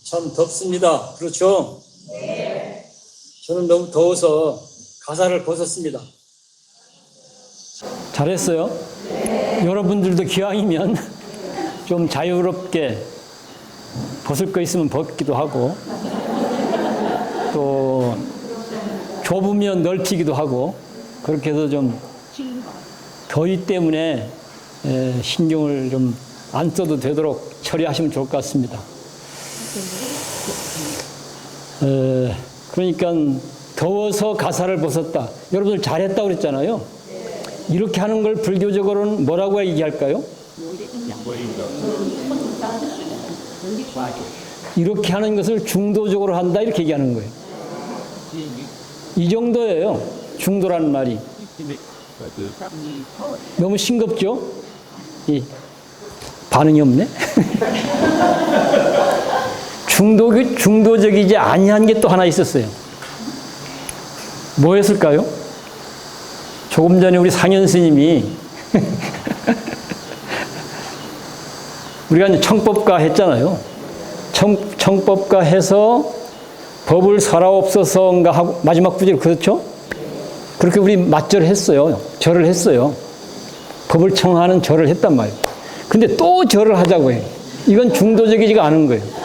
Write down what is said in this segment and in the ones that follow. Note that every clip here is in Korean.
참 덥습니다. 그렇죠? 네. 저는 너무 더워서 가사를 벗었습니다. 잘했어요. 네. 여러분들도 기왕이면 좀 자유롭게 벗을 거 있으면 벗기도 하고 또 좁으면 넓히기도 하고 그렇게 해서 좀 더위 때문에 신경을 좀 안 써도 되도록 처리하시면 좋을 것 같습니다. 그러니까 더워서 가사를 벗었다. 여러분들 잘했다고 그랬잖아요. 이렇게 하는 걸 불교적으로는 뭐라고 얘기할까요? 이렇게 하는 것을 중도적으로 한다 이렇게 얘기하는 거예요. 이 정도예요. 중도라는 말이. 너무 싱겁죠? 반응이 없네. 중도적이지 아니한 게 또 하나 있었어요. 뭐였을까요? 조금 전에 우리 상현 스님이 우리가 이제 청법가 했잖아요. 청법가 해서 법을 설하옵소서인가 하고 마지막 구절 그렇죠? 그렇게 우리 맞절을 했어요. 절을 했어요. 법을 청하는 절을 했단 말이에요. 근데 또 절을 하자고 해요. 이건 중도적이지가 않은 거예요.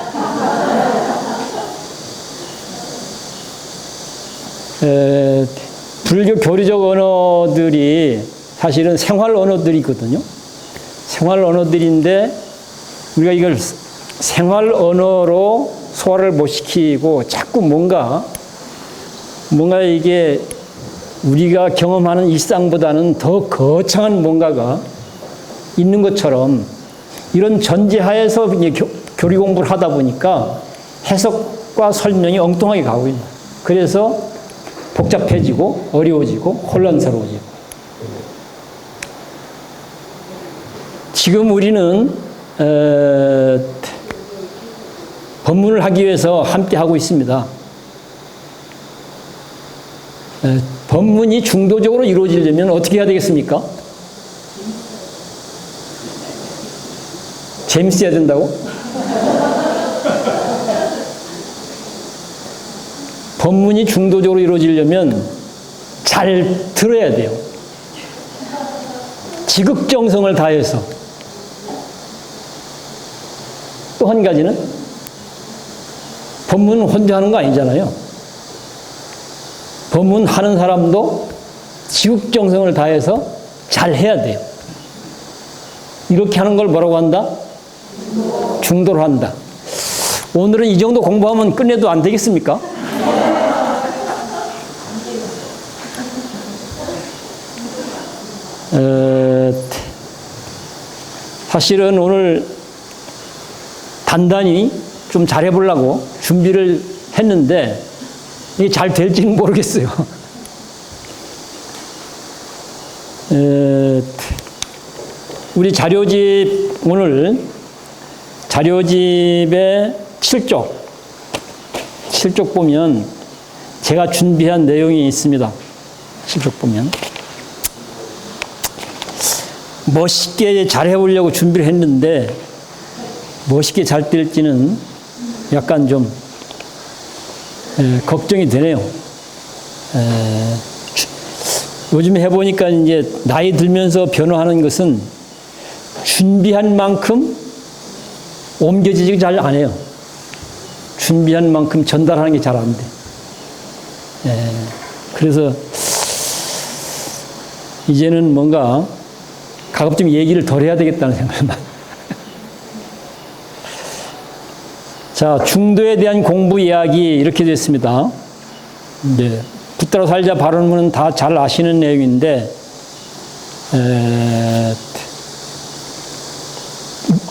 불교 교리적 언어들이 사실은 생활 언어들이거든요. 생활 언어들인데 우리가 이걸 생활 언어로 소화를 못 시키고 자꾸 뭔가 이게 우리가 경험하는 일상보다는 더 거창한 뭔가가 있는 것처럼 이런 전제하에서 교리 공부를 하다 보니까 해석과 설명이 엉뚱하게 가고 있는 거예요. 그래서 복잡해지고 어려워지고 혼란스러워지고. 지금 우리는 법문을 하기 위해서 함께 하고 있습니다. 법문이 중도적으로 이루어지려면 어떻게 해야 되겠습니까? 재밌어야 된다고? 법문이 중도적으로 이루어지려면 잘 들어야 돼요. 지극정성을 다해서. 또 한 가지는 법문은 혼자 하는 거 아니잖아요. 법문 하는 사람도 지극정성을 다해서 잘 해야 돼요. 이렇게 하는 걸 뭐라고 한다? 중도로 한다. 오늘은 이 정도 공부하면 끝내도 안 되겠습니까? 사실은 오늘 단단히 좀 잘해보려고 준비를 했는데 이게 잘 될지는 모르겠어요. 우리 자료집 오늘 자료집의 7쪽 보면 제가 준비한 내용이 있습니다. 7쪽 보면 멋있게 잘해보려고 준비를 했는데 멋있게 잘 될지는 약간 좀 걱정이 되네요. 요즘 해보니까 이제 나이 들면서 변화하는 것은 준비한 만큼 옮겨지지 잘 안 해요. 준비한 만큼 전달하는 게 잘 안 돼. 그래서 이제는 뭔가 가급적 얘기를 덜 해야 되겠다는 생각을 자, 중도에 대한 공부 이야기 이렇게 됐습니다. 이제 붙들어 살자 발언문은 다 잘 아시는 내용인데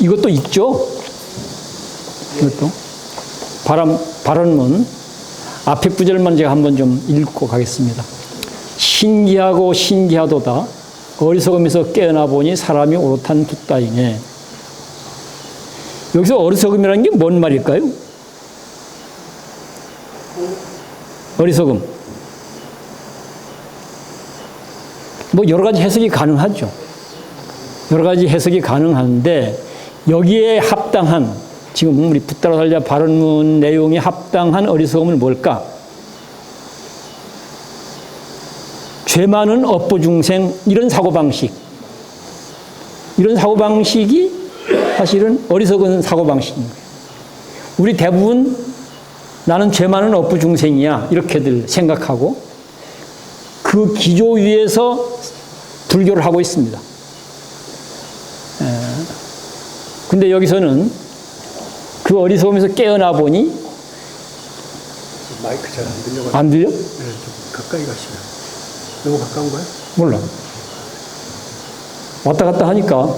이것도 있죠? 이것도 발언문 앞에 구절만 제가 한번 좀 읽고 가겠습니다. 신기하고 신기하도다. 어리석음에서 깨어나 보니 사람이 오롯한 붓다이네. 여기서 어리석음이라는 게 뭔 말일까요? 어리석음. 뭐 여러 가지 해석이 가능하죠. 여러 가지 해석이 가능한데 여기에 합당한 지금 우리 붙들어 살자 발언문 내용에 합당한 어리석음은 뭘까? 죄 많은 업보중생, 이런 사고방식. 이런 사고방식이 사실은 어리석은 사고방식인 거예요. 우리 대부분 나는 죄 많은 업보중생이야 이렇게들 생각하고 그 기조 위에서 불교를 하고 있습니다. 근데 여기서는 그 어리석음에서 깨어나 보니 마이크 잘 안 들려가지고. 안 들려? 네, 좀 가까이 가시면. 너무 가까운 거야? 몰라. 왔다 갔다 하니까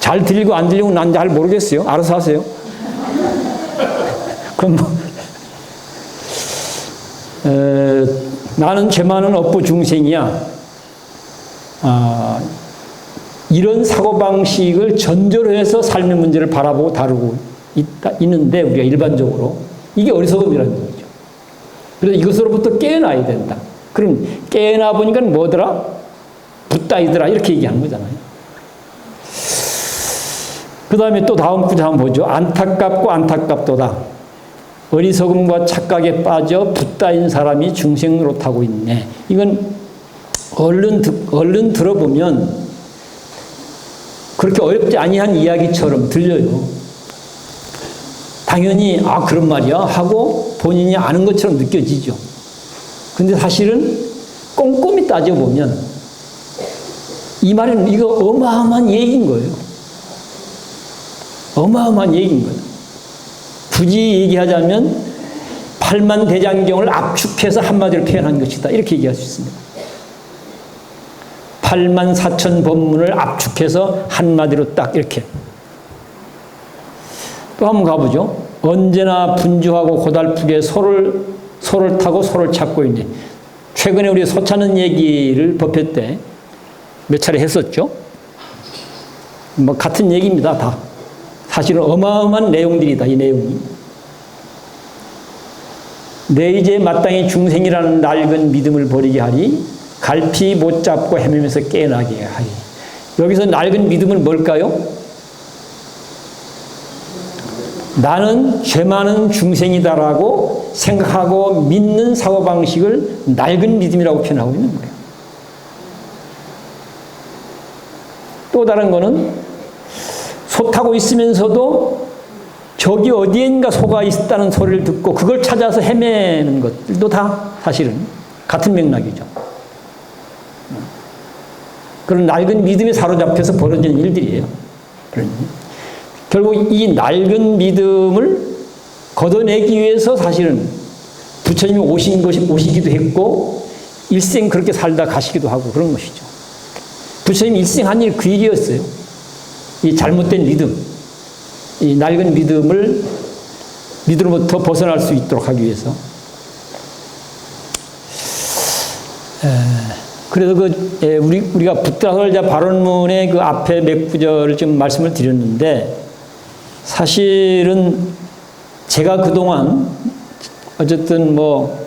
잘 들리고 안 들리고 난 잘 모르겠어요. 알아서 하세요. 그럼 나는 죄 많은 업보 중생이야. 이런 사고방식을 전제로 해서 삶의 문제를 바라보고 다루고 있는데 우리가 일반적으로 이게 어리석음이라는 거죠. 그래서 이것으로부터 깨어나야 된다. 그럼 깨어나 보니까 뭐더라? 붓다이더라 이렇게 얘기하는 거잖아요. 그 다음에 또 다음 구절 한번 보죠. 안타깝고 안타깝도다. 어리석음과 착각에 빠져 붓다인 사람이 중생으로 타고 있네. 이건 얼른 들어보면 그렇게 어렵지 아니한 이야기처럼 들려요. 당연히 그런 말이야 하고 본인이 아는 것처럼 느껴지죠. 근데 사실은 꼼꼼히 따져보면 이 말은 이거 어마어마한 얘기인 거예요. 어마어마한 얘기인 거예요. 굳이 얘기하자면 팔만대장경을 압축해서 한마디로 표현한 것이다. 이렇게 얘기할 수 있습니다. 84,000 법문을 압축해서 한마디로 딱 이렇게. 또 한번 가보죠. 언제나 분주하고 고달프게 소를 타고 소를 찾고 있네. 최근에 우리 소 찾는 얘기를 법회 때 몇 차례 했었죠. 뭐 같은 얘기입니다. 다. 사실은 어마어마한 내용들이다. 이 내용이. 내 이제 마땅히 중생이라는 낡은 믿음을 버리게 하리. 갈피 못 잡고 헤매면서 깨어나게 하리. 여기서 낡은 믿음은 뭘까요? 나는 죄 많은 중생이다라고 생각하고 믿는 사고방식을 낡은 믿음이라고 표현하고 있는 거예요. 또 다른 거는 소 타고 있으면서도 저기 어디엔가 소가 있다는 소리를 듣고 그걸 찾아서 헤매는 것들도 다 사실은 같은 맥락이죠. 그런 낡은 믿음에 사로잡혀서 벌어지는 일들이에요. 결국 이 낡은 믿음을 걷어내기 위해서 사실은 부처님이 오시기도 했고 일생 그렇게 살다 가시기도 하고 그런 것이죠. 부처님이 일생 한 일 그 얘기였어요. 이 잘못된 믿음, 이 낡은 믿음으로부터 벗어날 수 있도록 하기 위해서. 그래서 우리가 붓다설자 발언문의 그 앞에 몇 구절을 좀 말씀을 드렸는데 사실은 제가 그동안 어쨌든 뭐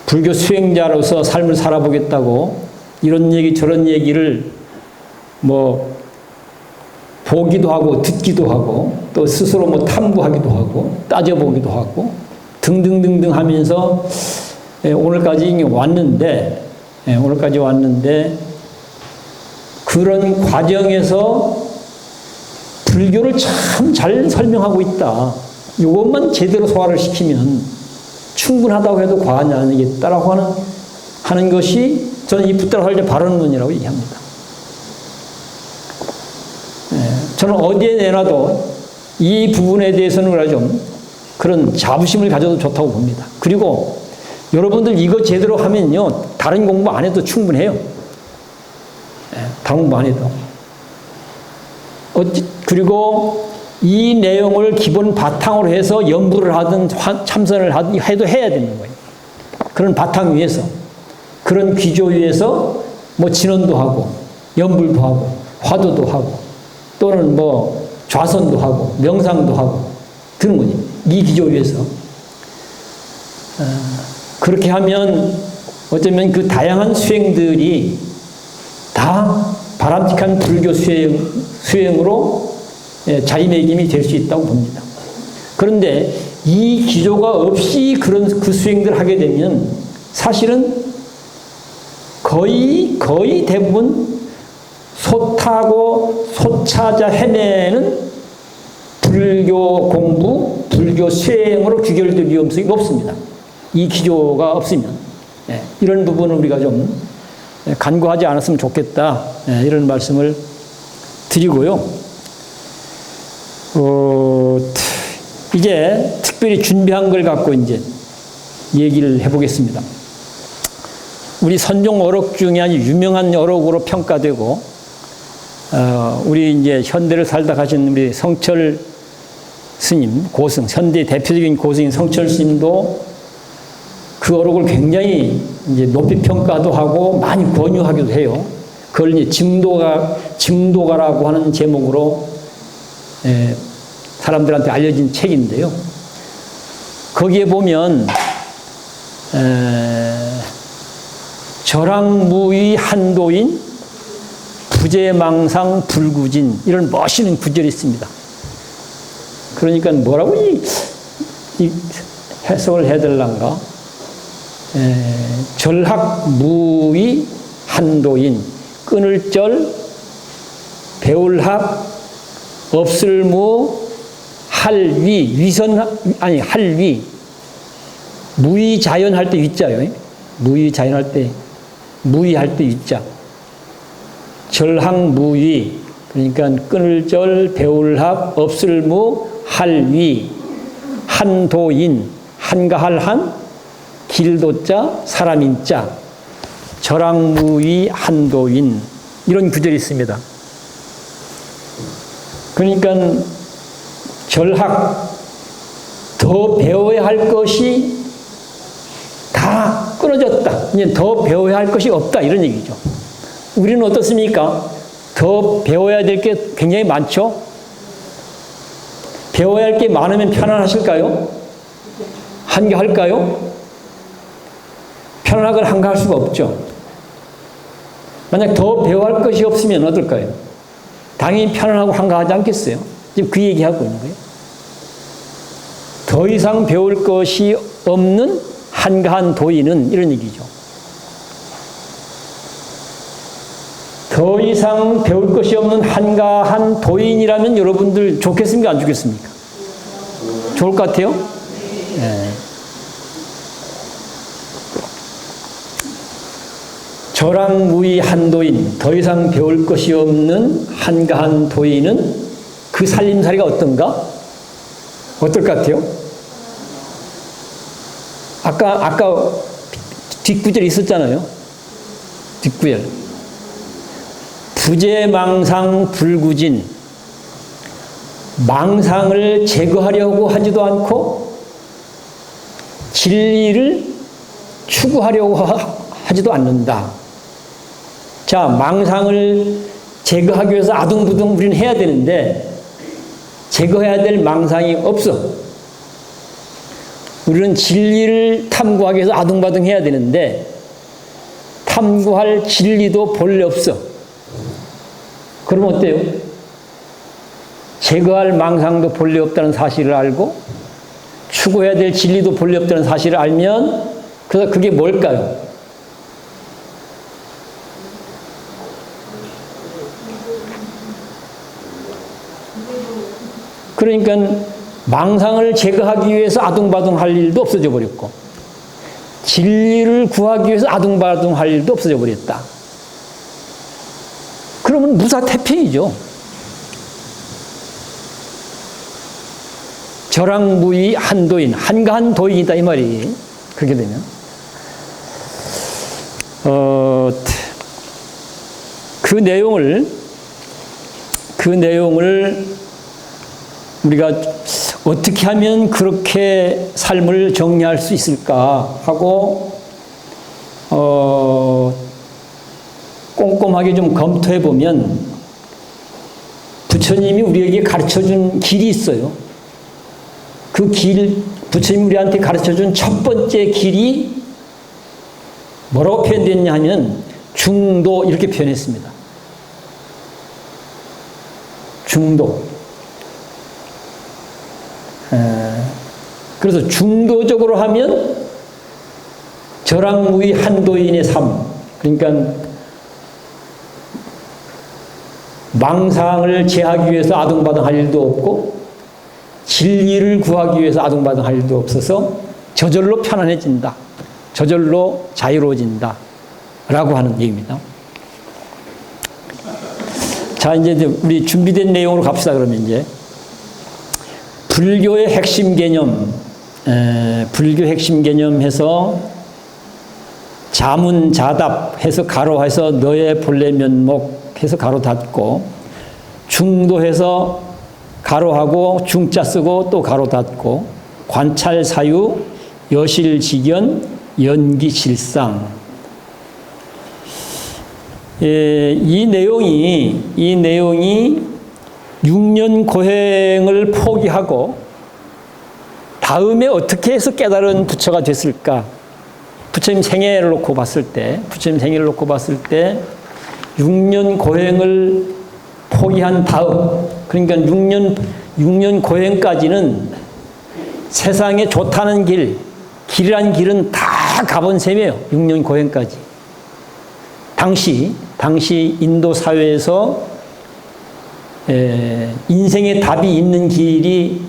불교 수행자로서 삶을 살아보겠다고 이런 얘기 저런 얘기를 뭐 보기도 하고 듣기도 하고 또 스스로 뭐 탐구하기도 하고 따져보기도 하고 등등등등 하면서 오늘까지 왔는데 그런 과정에서 불교를 참 잘 설명하고 있다. 이것만 제대로 소화를 시키면 충분하다고 해도 과언이 아니겠다라고 하는 것이 저는 이 붓다설자 발언문이라고 얘기합니다. 저는 어디에 내놔도 이 부분에 대해서는 좀 그런 자부심을 가져도 좋다고 봅니다. 그리고 여러분들 이거 제대로 하면요 다른 공부 안 해도 충분해요. 다른 공부 안 해도. 그리고 이 내용을 기본 바탕으로 해서 연구를 하든 참선을 하든 해도 해야 되는 거예요. 그런 바탕 위에서 그런 기조 위에서 뭐 진언도 하고 연불도 하고 화두도 하고 또는 뭐 좌선도 하고 명상도 하고 그런 거지. 이 기조 위에서 그렇게 하면 어쩌면 그 다양한 수행들이 다 바람직한 불교 수행으로 자리매김이 될 수 있다고 봅니다. 그런데 이 기조가 없이 그 수행들을 하게 되면 사실은 거의 대부분 솟하고 솟아자 헤매는 불교 공부, 불교 수행으로 귀결될 위험성이 높습니다. 이 기조가 없으면. 이런 부분을 우리가 좀 간과하지 않았으면 좋겠다. 이런 말씀을 드리고요. 이제 특별히 준비한 걸 갖고 이제 얘기를 해보겠습니다. 우리 선종 어록 중에 아주 유명한 어록으로 평가되고, 우리 이제 현대를 살다 가신 우리 성철 스님, 고승, 현대 대표적인 고승인 성철 스님도 그 어록을 굉장히 이제 높이 평가도 하고 많이 권유하기도 해요. 그걸 이제 증도가라고 하는 제목으로 사람들한테 알려진 책인데요. 거기에 보면 절항무의 한도인 부재망상 불구진 이런 멋있는 구절이 있습니다. 그러니까 뭐라고 이 해석을 해달란가? 절학무의 한도인 끊을절 배울학 없을무 할위 할위 무의자연할 때 위자요. 무의자연할 때 무의할 때 위자. 절학무의 그러니까 끊을절 배울학 없을무 할위 한도인 한가할 한 길도자 사람인자 절학무의 한도인 이런 구절이 있습니다. 그러니까 절학 더 배워야 할 것이 다 끊어졌다. 이제 더 배워야 할 것이 없다 이런 얘기죠. 우리는 어떻습니까? 더 배워야 될 게 굉장히 많죠. 배워야 할 게 많으면 편안하실까요? 한가할까요? 편안하거나 한가할 수가 없죠. 만약 더 배워야 할 것이 없으면 어떨까요? 당연히 편안하고 한가하지 않겠어요? 지금 그 얘기하고 있는 거예요. 더 이상 배울 것이 없는 한가한 도인은 이런 얘기죠. 더 이상 배울 것이 없는 한가한 도인이라면 여러분들 좋겠습니까? 안 좋겠습니까? 좋을 것 같아요? 네. 절학무의 한도인, 더 이상 배울 것이 없는 한가한 도인은 그 살림살이가 어떤가? 어떨 것 같아요? 아까 뒷구절이 있었잖아요. 뒷구절. 부재망상 불구진. 망상을 제거하려고 하지도 않고 진리를 추구하려고 하지도 않는다. 자, 망상을 제거하기 위해서 아둥부둥 우리는 해야 되는데 제거해야 될 망상이 없어. 우리는 진리를 탐구하기 위해서 아둥바둥 해야 되는데 탐구할 진리도 본래 없어. 그럼 어때요? 제거할 망상도 본래 없다는 사실을 알고 추구해야 될 진리도 본래 없다는 사실을 알면 그래서 그게 뭘까요? 그러니까 망상을 제거하기 위해서 아둥바둥 할 일도 없어져 버렸고 진리를 구하기 위해서 아둥바둥 할 일도 없어져 버렸다. 그러면 무사태평이죠. 절학무의 한도인, 한가한 도인이다 이 말이. 그렇게 되면 그 내용을 우리가 어떻게 하면 그렇게 삶을 정리할 수 있을까 하고 꼼꼼하게 좀 검토해 보면 부처님이 우리에게 가르쳐준 길이 있어요. 그 길, 부처님이 우리한테 가르쳐준 첫 번째 길이 뭐라고 표현됐냐 하면 중도 이렇게 표현했습니다. 중도. 그래서 중도적으로 하면 절황무의 한도인의 삶, 그러니까 망상을 제하기 위해서 아둥바둥할 일도 없고 진리를 구하기 위해서 아둥바둥할 일도 없어서 저절로 편안해진다. 저절로 자유로워진다. 라고 하는 얘기입니다. 자, 이제 우리 준비된 내용으로 갑시다. 그러면 이제 불교의 핵심 개념, 불교 핵심 개념 해서 자문자답 해서 가로해서 너의 본래 면목 해서 가로 닫고, 중도해서 가로하고 중자 쓰고 또 가로 닫고, 관찰사유, 여실직연, 연기실상. 이 내용이 6년 고행을 포기하고 다음에 어떻게 해서 깨달은 부처가 됐을까? 부처님 생애를 놓고 봤을 때 6년 고행을 포기한 다음, 그러니까 6년 고행까지는 세상에 좋다는 길이란 길은 다 가본 셈이에요. 6년 고행까지. 당시 인도 사회에서 인생의 답이 있는 길이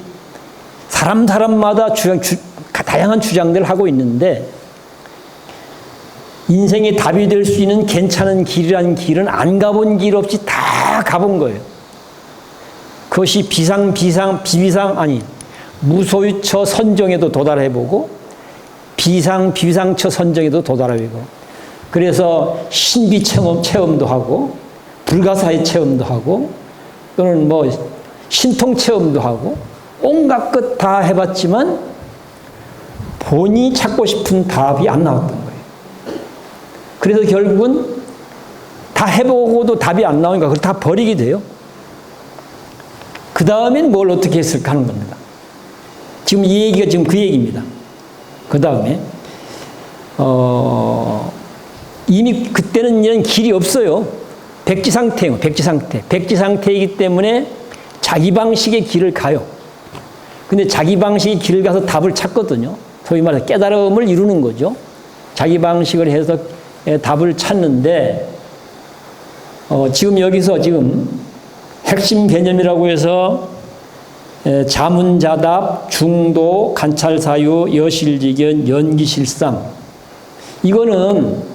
사람마다 다양한 주장들을 하고 있는데, 인생의 답이 될 수 있는 괜찮은 길이라는 길은 안 가본 길 없이 다 가본 거예요. 그것이 무소유처 선정에도 도달해보고 비상처 선정에도 도달해보고, 그래서 신비 체험도 하고 불가사의 체험도 하고 또는 뭐 신통 체험도 하고 온갖 것 다 해봤지만 본인이 찾고 싶은 답이 안 나왔던 거예요. 그래서 결국은 다 해보고도 답이 안 나오니까 그걸 다 버리게 돼요. 그 다음엔 뭘 어떻게 했을까 하는 겁니다. 지금 이 얘기가 지금 그 얘기입니다. 그 다음에 이미 그때는 이런 길이 없어요. 백지 상태예요. 백지 상태이기 때문에 자기 방식의 길을 가요. 근데 자기 방식의 길을 가서 답을 찾거든요. 소위 말해서 깨달음을 이루는 거죠. 자기 방식을 해서 답을 찾는데, 지금 여기서 핵심 개념이라고 해서 자문자답, 중도, 관찰사유, 여실직연, 연기실상, 이거는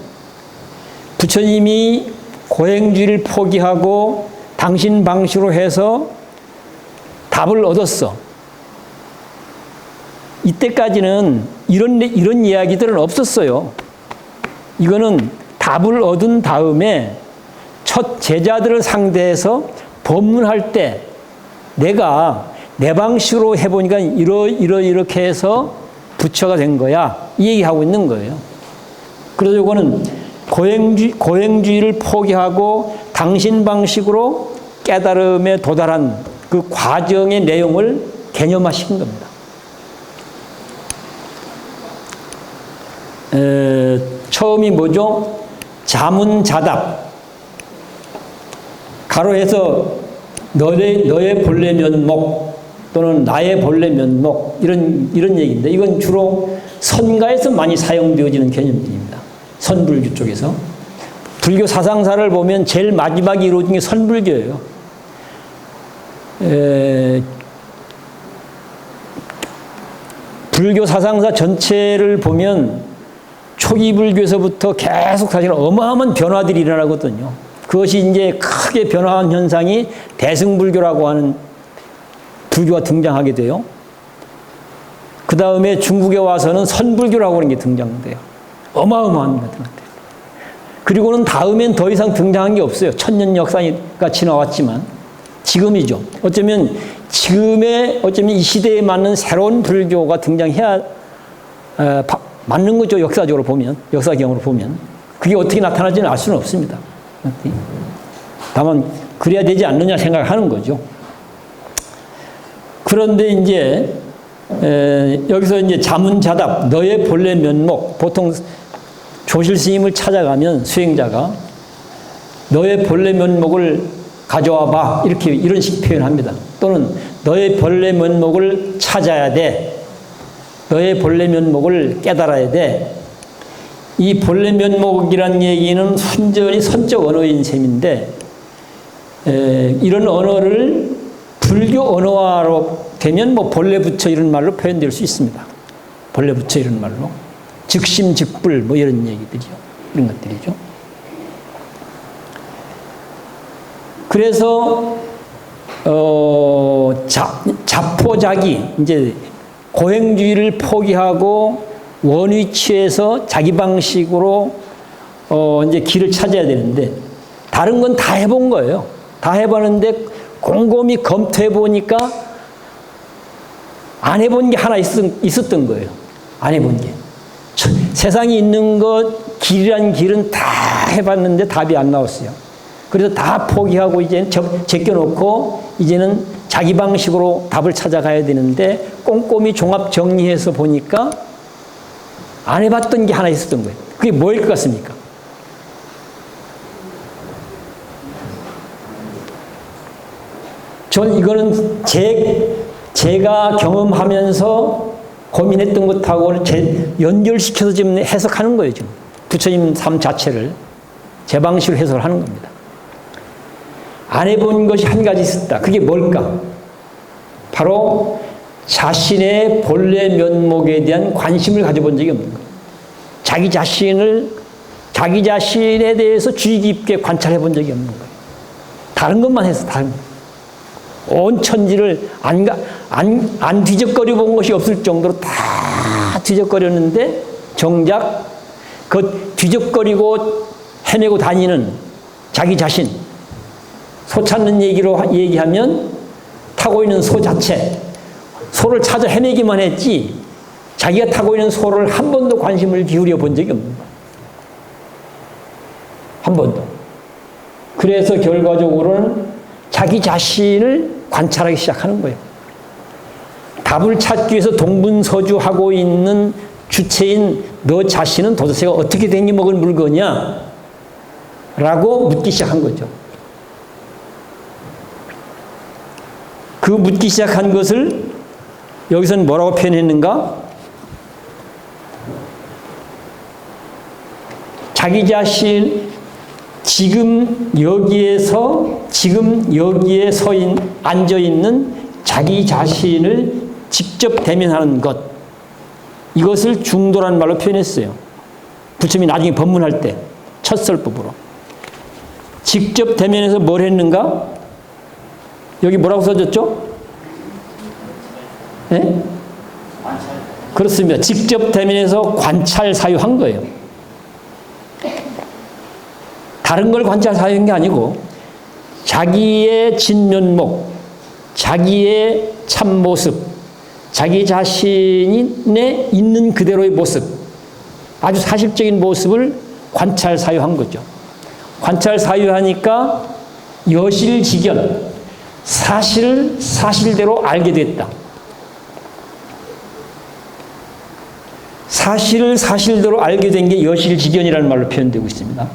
부처님이 고행주의를 포기하고 당신 방식으로 해서 답을 얻었어. 이때까지는 이런 이야기들은 없었어요. 이거는 답을 얻은 다음에 첫 제자들을 상대해서 법문할 때 내가 내 방식으로 해보니까 이렇게 해서 부처가 된 거야. 이 얘기하고 있는 거예요. 그래서 이거는 고행주의를 포기하고 당신 방식으로 깨달음에 도달한 그 과정의 내용을 개념화시킨 겁니다. 처음이 뭐죠? 자문자답. 가로해서 너의 본래 면목 또는 나의 본래 면목, 이런 얘기인데, 이건 주로 선가에서 많이 사용되어지는 개념들입니다. 선불교 쪽에서. 불교 사상사를 보면 제일 마지막에 이루어진 게 선불교예요. 불교 사상사 전체를 보면 초기 불교에서부터 계속 사실 어마어마한 변화들이 일어나거든요. 그것이 이제 크게 변화한 현상이 대승불교라고 하는 불교가 등장하게 돼요. 그 다음에 중국에 와서는 선불교라고 하는 게 등장돼요. 어마어마한 것들. 그리고는 다음엔 더 이상 등장한 게 없어요. 천년 역사가 지나왔지만 지금이죠. 어쩌면 이 시대에 맞는 새로운 불교가 등장해야 맞는 거죠. 역사적으로 보면, 역사경으로 보면. 그게 어떻게 나타날지는 알 수는 없습니다. 다만 그래야 되지 않느냐 생각하는 거죠. 그런데 이제 여기서 이제 자문자답, 너의 본래 면목, 보통 조실 스님을 찾아가면 수행자가 너의 본래 면목을 가져와 봐, 이런 식 표현합니다. 또는 너의 본래 면목을 찾아야 돼. 너의 본래 면목을 깨달아야 돼. 이 본래 면목이라는 얘기는 순전히 선적 언어인 셈인데 이런 언어를 불교 언어화로 되면 뭐 본래 부처 이런 말로 표현될 수 있습니다. 본래 부처 이런 말로. 즉심 즉불 뭐 이런 얘기들이죠. 이런 것들이죠. 그래서 자포자기 이제 고행주의를 포기하고 원위치에서 자기 방식으로 이제 길을 찾아야 되는데 다른 건 다 해본 거예요. 다 해봤는데 곰곰이 검토해 보니까 안 해본 게 하나 있었던 거예요. 안 해본 게. 세상에 있는 것 길이란 길은 다 해봤는데 답이 안 나왔어요. 그래서 다 포기하고 이제는 제껴놓고 이제는 자기 방식으로 답을 찾아가야 되는데 꼼꼼히 종합 정리해서 보니까 안 해봤던 게 하나 있었던 거예요. 그게 뭐일 것 같습니까? 전 이거는 제가 경험하면서 고민했던 것하고 연결시켜서 지금 해석하는 거예요. 지금 부처님 삶 자체를 제 방식으로 해석을 하는 겁니다. 안 해본 것이 한 가지 있었다. 그게 뭘까? 바로 자신의 본래 면목에 대한 관심을 가져본 적이 없는 거예요. 자기 자신에 대해서 주의 깊게 관찰해 본 적이 없는 거예요. 다른 것만 해서 다른 것. 온 천지를 안 뒤적거려 본 것이 없을 정도로 다 뒤적거렸는데 정작 그 뒤적거리고 헤매고 다니는 자기 자신, 소 찾는 얘기로 얘기하면 타고 있는 소 자체, 소를 찾아 헤매기만 했지 자기가 타고 있는 소를 한 번도 관심을 기울여 본 적이 없는 거예요. 한 번도. 그래서 결과적으로는 자기 자신을 관찰하기 시작하는 거예요. 답을 찾기 위해서 동분서주하고 있는 주체인 너 자신은 도대체가 어떻게 댕기 먹을 물건이야? 라고 묻기 시작한 거죠. 그 묻기 시작한 것을 여기서는 뭐라고 표현했는가? 자기 자신, 지금 여기에 앉아있는 자기 자신을 직접 대면하는 것. 이것을 중도라는 말로 표현했어요. 부처님이 나중에 법문할 때, 첫 설법으로. 직접 대면해서 뭘 했는가? 여기 뭐라고 써졌죠? 네? 그렇습니다. 직접 대면해서 관찰 사유한 거예요. 다른 걸 관찰 사유한 게 아니고 자기의 진면목, 자기의 참모습, 자기 자신의 있는 그대로의 모습, 아주 사실적인 모습을 관찰 사유한 거죠. 관찰 사유하니까 여실직연, 사실을 사실대로 알게 됐다. 사실을 사실대로 알게 된 게 여실직연이라는 말로 표현되고 있습니다.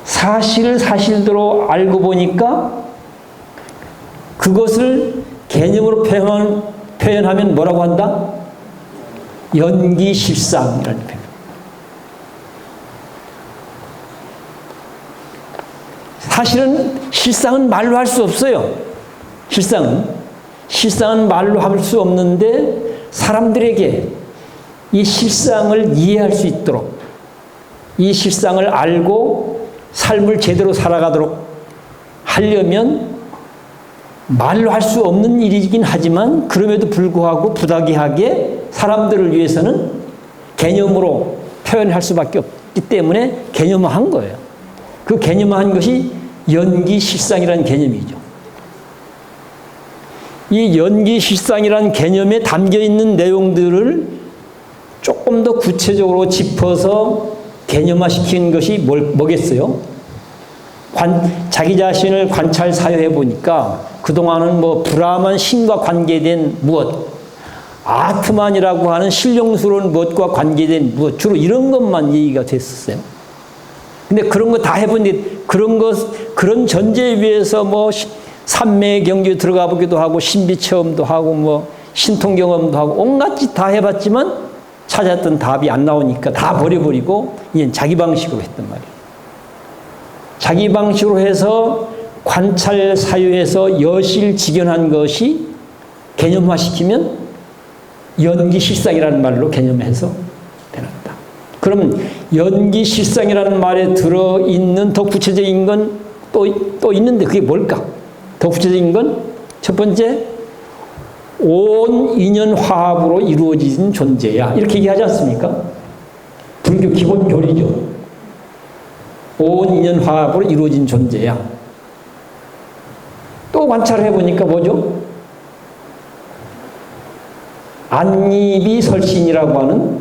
사실을 사실대로 알고 보니까 그것을 개념으로 표현하면 뭐라고 한다? 연기실상이라는 표현. 사실은 실상은 말로 할 수 없어요. 실상은 말로 할 수 없는데 사람들에게 이 실상을 이해할 수 있도록 이 실상을 알고 삶을 제대로 살아가도록 하려면 말로 할 수 없는 일이긴 하지만 그럼에도 불구하고 부득이하게 사람들을 위해서는 개념으로 표현할 수밖에 없기 때문에 개념화한 거예요. 그 개념화한 것이 연기실상이라는 개념이죠. 이 연기실상이라는 개념에 담겨있는 내용들을 조금 더 구체적으로 짚어서 개념화시킨 것이 뭐겠어요? 자기 자신을 관찰 사유해 보니까 그동안은 뭐 브라만 신과 관계된 무엇, 아트만이라고 하는 신령스러운 무엇과 관계된 무엇, 주로 이런 것만 얘기가 됐었어요. 근데 그런 거 다 해보니 그런 전제 위에서 뭐 산매 경주에 들어가 보기도 하고 신비 체험도 하고 뭐 신통 경험도 하고 온갖 짓 다 해봤지만 찾았던 답이 안 나오니까 다 버려버리고 이제 자기 방식으로 했단 말이에요. 자기 방식으로 해서 관찰 사유에서 여실직연한 것이 개념화시키면 연기실상이라는 말로 개념해서 해놨다. 그럼 연기실상이라는 말에 들어있는 더 구체적인 건 또 있는데 그게 뭘까? 더 구체적인 건 첫 번째, 온 인연 화합으로 이루어진 존재야. 이렇게 얘기하지 않습니까? 불교 기본 교리죠. 온 인연 화합으로 이루어진 존재야. 또 관찰해 보니까 뭐죠? 안입이 설신이라고 하는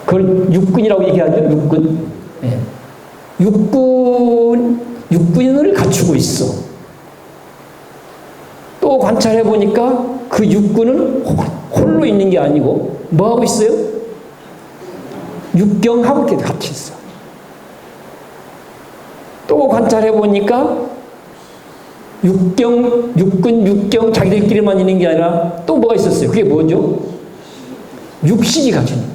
그걸 육군이라고 얘기하죠. 육군. 네. 육군을 갖추고 있어. 또 관찰해 보니까 그 육군은 홀로 있는 게 아니고 뭐 하고 있어요? 육경하고 이렇게 같이 있어. 또 관찰해 보니까 육경 자기들끼리만 있는 게 아니라 또 뭐가 있었어요? 그게 뭐죠? 육식이 가지는 거예요.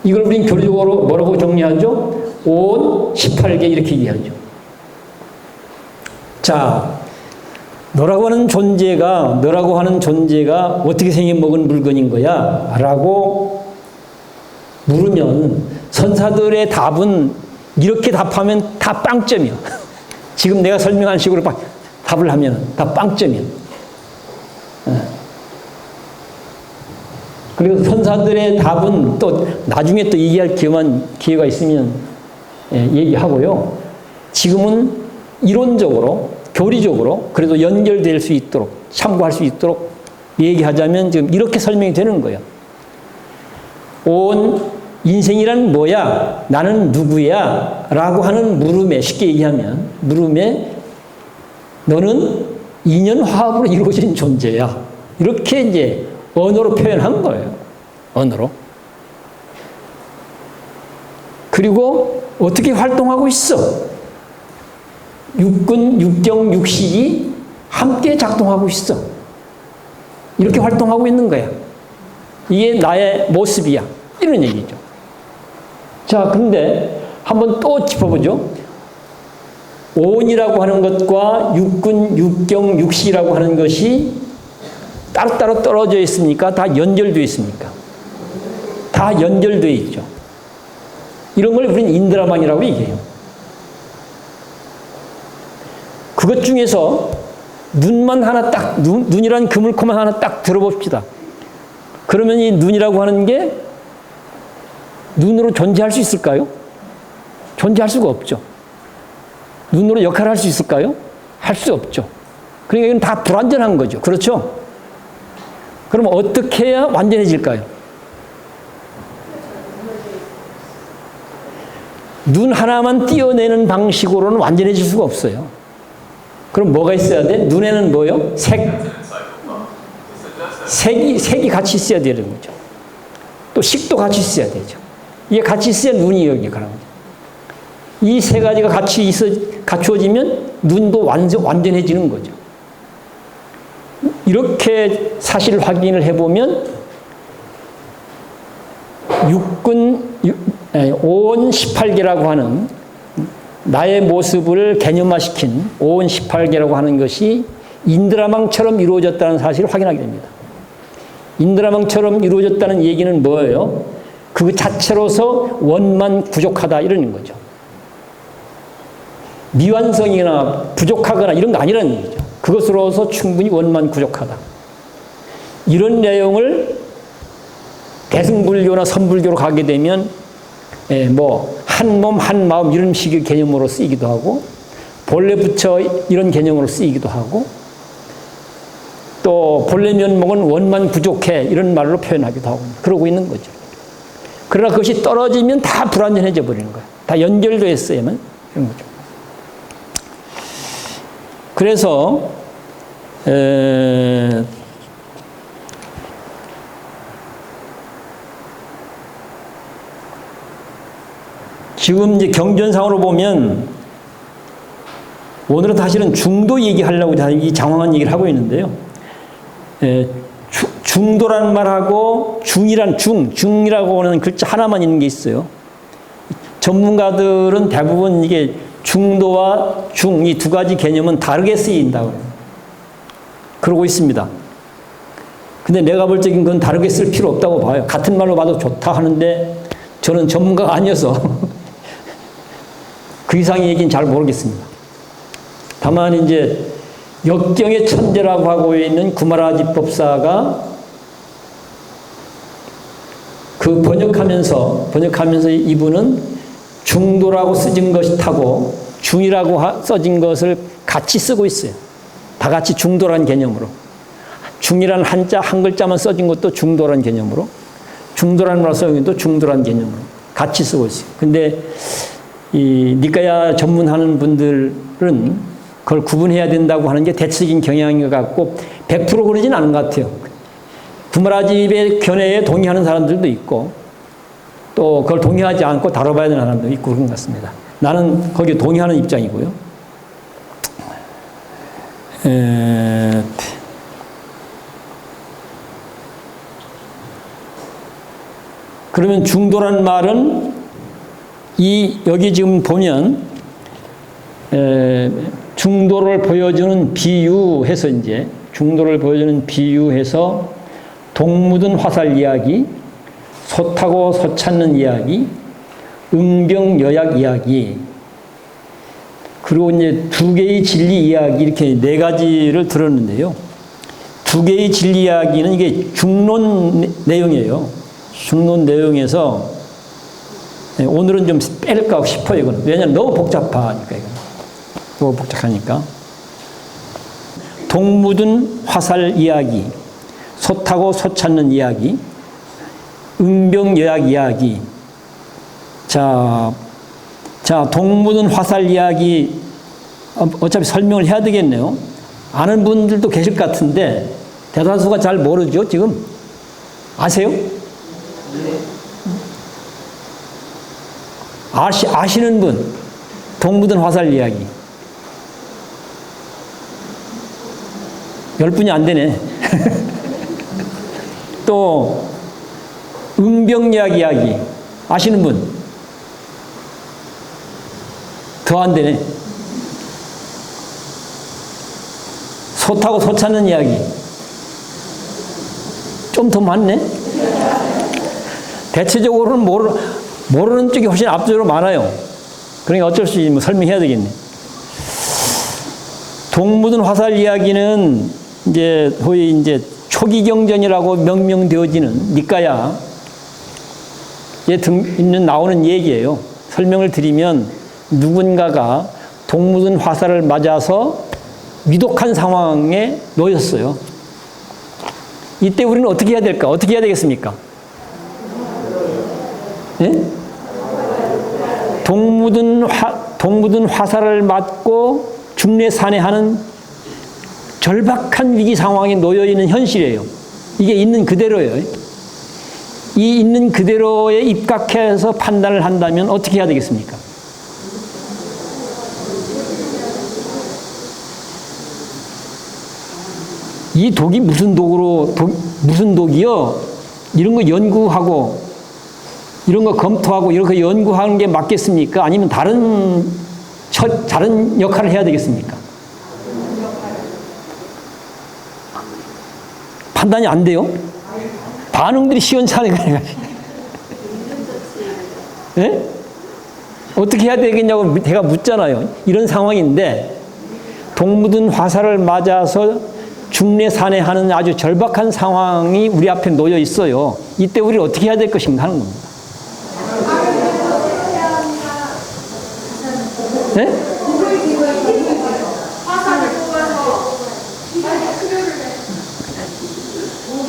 이걸 우린 교리적으로 뭐라고 정리하죠? 온 18개 이렇게 얘기하죠. 자, 너라고 하는 존재가 어떻게 생겨먹은 물건인 거야? 라고 물으면 선사들의 답은 이렇게 답하면 다 빵점이야. 지금 내가 설명한 식으로 답을 하면 다 빵점이야. 그리고 선사들의 답은 또 나중에 또 얘기할 기회가 있으면 얘기하고요. 지금은 이론적으로, 교리적으로 그래도 연결될 수 있도록, 참고할 수 있도록 얘기하자면 지금 이렇게 설명이 되는 거예요. 온 인생이란 뭐야? 나는 누구야? 라고 하는 물음에, 쉽게 얘기하면 물음에 너는 인연화합으로 이루어진 존재야. 이렇게 이제 언어로 표현한 거예요. 언어로. 그리고 어떻게 활동하고 있어? 육군, 육경, 육식이 함께 작동하고 있어. 이렇게 활동하고 있는 거야. 이게 나의 모습이야. 이런 얘기죠. 자, 근데 한번 또 짚어보죠. 온이라고 하는 것과 육군, 육경, 육식이라고 하는 것이 따로따로 떨어져 있습니까? 다 연결되어 있습니까? 다 연결되어 있죠. 이런 걸 우리는 인드라만이라고 얘기해요. 그것 중에서 눈만 하나 딱, 눈이란 그물코만 하나 딱 들어봅시다. 그러면 이 눈이라고 하는 게 눈으로 존재할 수 있을까요? 존재할 수가 없죠. 눈으로 역할을 할 수 있을까요? 할 수 없죠. 그러니까 이건 다 불완전한 거죠. 그렇죠? 그럼 어떻게 해야 완전해질까요? 눈 하나만 띄어내는 방식으로는 완전해질 수가 없어요. 그럼 뭐가 있어야 돼? 눈에는 뭐요? 색이 같이 있어야 되는 거죠. 또 식도 같이 있어야 되죠. 이게 같이 있어야 눈이 여기 가는 거죠. 이 세 가지가 같이 갖추어지면 눈도 완전해지는 거죠. 이렇게 사실 확인을 해보면 온 18개라고 하는 나의 모습을 개념화시킨 온 18개라고 하는 것이 인드라망처럼 이루어졌다는 사실을 확인하게 됩니다. 인드라망처럼 이루어졌다는 얘기는 뭐예요? 그 자체로서 원만 부족하다 이러는 거죠. 미완성이나 부족하거나 이런 거 아니라는 얘기죠. 그것으로서 충분히 원만 부족하다. 이런 내용을 대승불교나 선불교로 가게 되면 한 몸, 한 마음 이런 식의 개념으로 쓰이기도 하고 본래 부처 이런 개념으로 쓰이기도 하고 또 본래 면목은 원만 부족해 이런 말로 표현하기도 하고 그러고 있는 거죠. 그러나 그것이 떨어지면 다 불완전해져 버리는 거예요. 다 연결되어 있어야만 이런 거죠. 그래서 지금 이제 경전상으로 보면 오늘은 사실은 중도 얘기하려고 이 장황한 얘기를 하고 있는데요. 중도라는 말하고 중이라고 하는 글자 하나만 있는 게 있어요. 전문가들은 대부분 이게 중도와 중 이 두 가지 개념은 다르게 쓰인다고 그러고 있습니다. 근데 내가 볼 적엔 그건 다르게 쓸 필요 없다고 봐요. 같은 말로 봐도 좋다 하는데 저는 전문가가 아니어서 그 이상의 얘기는 잘 모르겠습니다. 다만 이제 역경의 천재라고 하고 있는 구마라지 법사가 그 번역하면서 이분은 중도라고 써진 것이 타고 중이라고 써진 것을 같이 쓰고 있어요. 다 같이 중도라는 개념으로. 중이라는 한 글자만 써진 것도 중도라는 개념으로, 중도라는 말 써진 것도 중도라는 개념으로 같이 쓰고 있어요. 근데 이 니까야 전문하는 분들은 그걸 구분해야 된다고 하는 게 대체적인 경향인 것 같고 100% 그러진 않은 것 같아요. 구마라집의 견해에 동의하는 사람들도 있고 또 그걸 동의하지 않고 다뤄봐야 되는 사람도 있고 그런 것 같습니다. 나는 거기에 동의하는 입장이고요. 그러면 중도라는 말은 여기 지금 보면 중도를 보여주는 비유해서 이제 중도를 보여주는 비유해서 동 묻은 화살 이야기, 소 타고 소 찾는 이야기, 응병여약 이야기, 그리고 이제 두 개의 진리 이야기 이렇게 네 가지를 들었는데요. 두 개의 진리 이야기는 이게 중론 내용이에요. 중론 내용에서 오늘은 좀 뺄까 싶어요. 이거는. 왜냐하면 너무 복잡하니까. 이거는. 너무 복잡하니까. 동 묻은 화살 이야기, 소 타고 소 찾는 이야기, 응병여약 이야기. 자, 동 묻은 화살 이야기 어차피 설명을 해야 되겠네요. 아는 분들도 계실 것 같은데 대다수가 잘 모르죠, 지금? 아세요? 아시는 분, 동 묻은 화살 이야기. 10분이 안 되네. 또 응병여약 이야기 아시는 분? 더 안 되네. 소 타고 소 찾는 이야기 좀 더 많네. 대체적으로는 모르는 쪽이 훨씬 압도적으로 많아요. 그러니까 어쩔 수 없이 뭐 설명해야 되겠네. 동 묻은 화살 이야기는 이제 거의 이제 초기경전이라고 명명되어지는 니까야에 나오는 얘기예요. 설명을 드리면 누군가가 동 묻은 화살을 맞아서 위독한 상황에 놓였어요. 이때 우리는 어떻게 해야 될까? 어떻게 해야 되겠습니까? 네? 동 묻은 화살을 맞고 중례산해하는 절박한 위기 상황에 놓여 있는 현실이에요. 이게 있는 그대로예요. 이 있는 그대로에 입각해서 판단을 한다면 어떻게 해야 되겠습니까? 이 독이 무슨 독이요? 이런 거 연구하고 이런 거 검토하고 이렇게 연구하는 게 맞겠습니까? 아니면 다른 역할을 해야 되겠습니까? 판단이 안 돼요? 반응들이 시원찮은 거예요. 네? 어떻게 해야 되겠냐고 제가 묻잖아요. 이런 상황인데 동 묻은 화살을 맞아서 중례산해하는 아주 절박한 상황이 우리 앞에 놓여 있어요. 이때 우리는 어떻게 해야 될 것인가 하는 겁니다. 네?